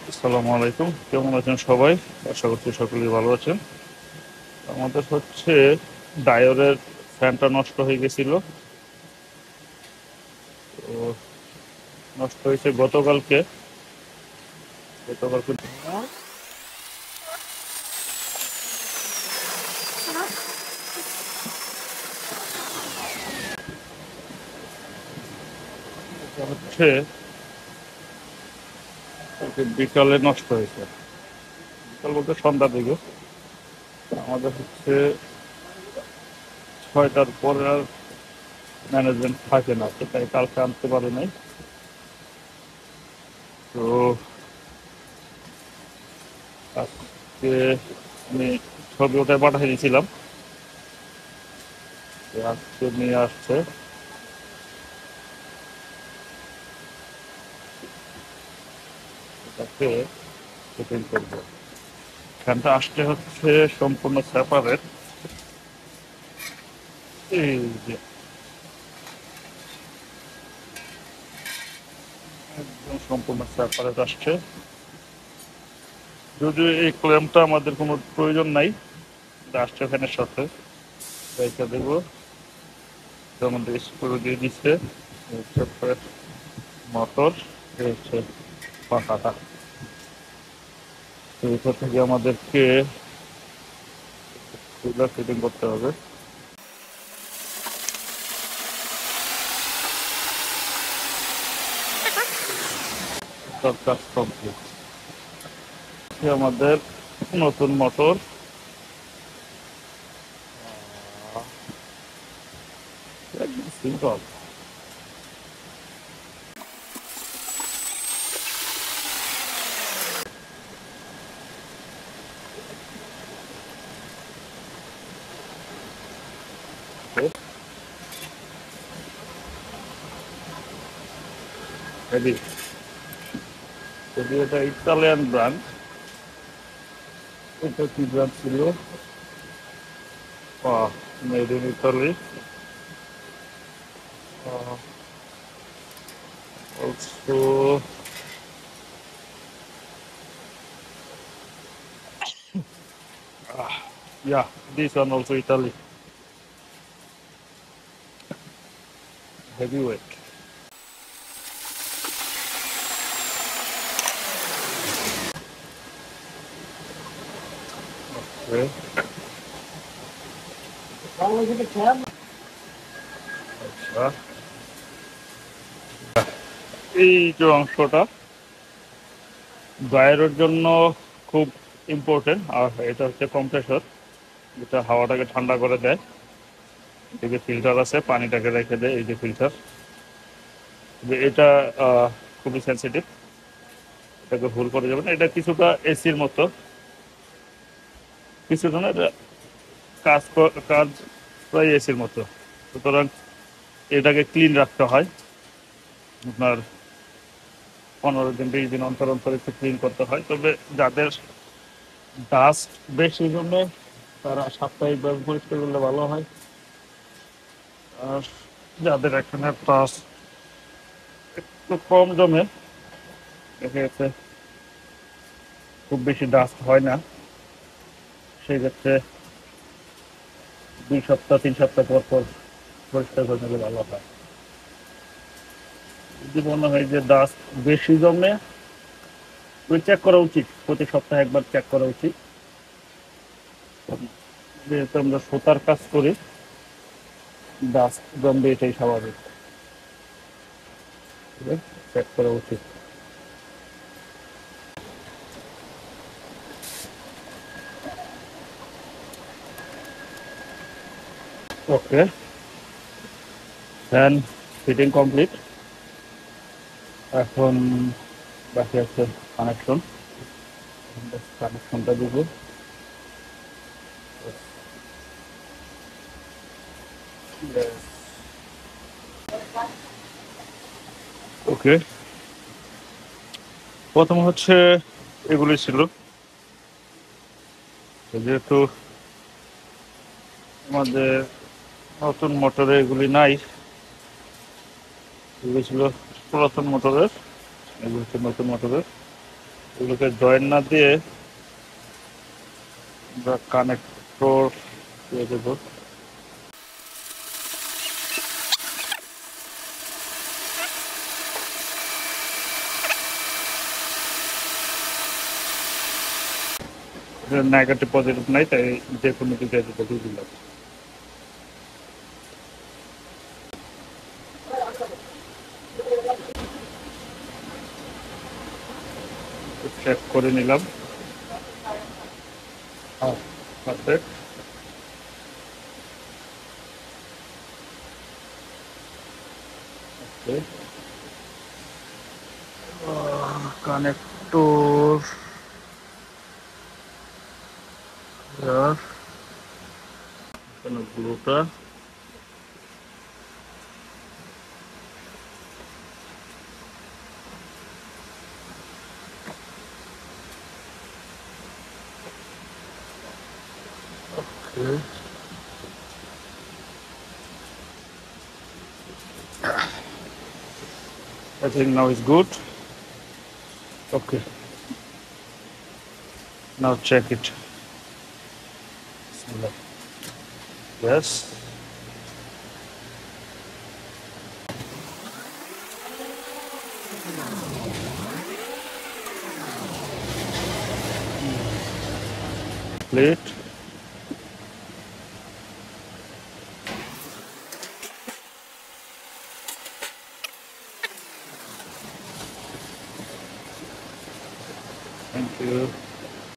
আসসালামু আলাইকুম, কেমন আছেন সবাই? আশা করছি সকলেই ভালো আছেন। আমাদের হচ্ছে ডায়োরের ফ্যানটা নষ্ট হয়ে গেছিল। তো নষ্ট হয়েছে গতকালকে হচ্ছে বিকালে নষ্ট হয়েছে। বিকাল বলতে সন্ধ্যার দিকে। আমাদের হচ্ছে 6টার পরে আর ম্যানেজমেন্ট থাকে না, তো তাই কালকে আনতে পারে নাই। তো আজকে আমি ছবি ওটাই পাঠিয়ে দিয়েছিলাম, তো আজকে নিয়ে আসছে। এটাকে সেটিং করবো। ফ্যানটা আসতে হচ্ছে সম্পূর্ণ সেপারেট। এই যে একদম সম্পূর্ণ সেপারেট আসছে। যদিও এই ক্ল্যাম্পটা আমাদের কোনো প্রয়োজন নাই, এটা আসছে ফ্যানের সাথে। রেখে দেবো, আমাদের স্ক্রু দিয়ে দিচ্ছে। এই হচ্ছে মোটর, এই হচ্ছে পাখাটা। তো এটা থেকে আমাদেরকে কুলার ফিটিং করতে হবে। সব কাজ কমপ্লিট। আমাদের নতুন মোটর, একদম সিম্পল। রেডি। যদি এটা ইতালিয়ান ব্র্যান্ড, এটা কি ব্র্যান্ড ছিল? Made in Italy. Also yeah, this one also Italy. Heavyweight. Okay. আচ্ছা, এই যে অংশটা ড্রায়ারের জন্য খুব ইম্পর্টেন্ট, আর এটা হচ্ছে কম্প্রেসর, যেটা হাওয়াটাকে ঠান্ডা করে দেয়। এদিকে ফিল্টার আছে, পানিটাকে রেখে দেয়, এই যে ফিল্টার। এটা খুবই সেন্সিটিভ, এটাকে ভুল করে যাবে না। এটা কিছুটা এসির মতো, কিছু ধরনের কাজ প্রায় এসির মতো। সুতরাং এটাকে ক্লিন রাখতে হয়। আপনার 15 দিন 20 দিন অন্তর অন্তর একটু ক্লিন করতে হয়। তবে যাদের ডাস্ট বেশি জমে তারা সাপ্তাহিকভাবে পরিষ্কার করলে ভালো হয়। আর যাদের এখানে ডাস্ট একটু কম জমে, দেখা গেছে খুব বেশি ডাস্ট হয় না, সেই ক্ষেত্রে 2 সপ্তাহ 3 সপ্তাহ পর পর পরিষ্কার করে নিলে ভালো হয়। যদি মনে হয় যে ডাস্ট বেশি জমে, ওই চেক করা উচিত, প্রতি সপ্তাহে একবার চেক করা উচিত। যেহেতু আমরা সুতার কাজ করি, ডাস্ট জমবে এটাই স্বাভাবিক, চেক করা উচিত। ওকে, ফ্যান ফিটিং কমপ্লিট। এখন বাকি আছে কানেকশন। কানেকশনটা দিব। ওকে, প্রথম হচ্ছে এগুলি ছিল, যেহেতু আমাদের নতুন মোটরে এগুলি নাই, এগুলি ছিল পুরাতন মোটরের, এগুলি হচ্ছে নতুন মোটরের। এগুলোকে জয়েন না দিয়ে আমরা কানেক্টর দিয়ে দেবো। নেগেটিভ পজিটিভ নাই, তাই যে কোনো দিকে দিয়ে দিলাম। চেক করে নিলাম। হ্যাঁ, পারফেক্ট। ওকে, কানেক্টর ব্লুটা okay. I think now is good. Okay, now check it. Bismillah. Yes. Plate. Thank you.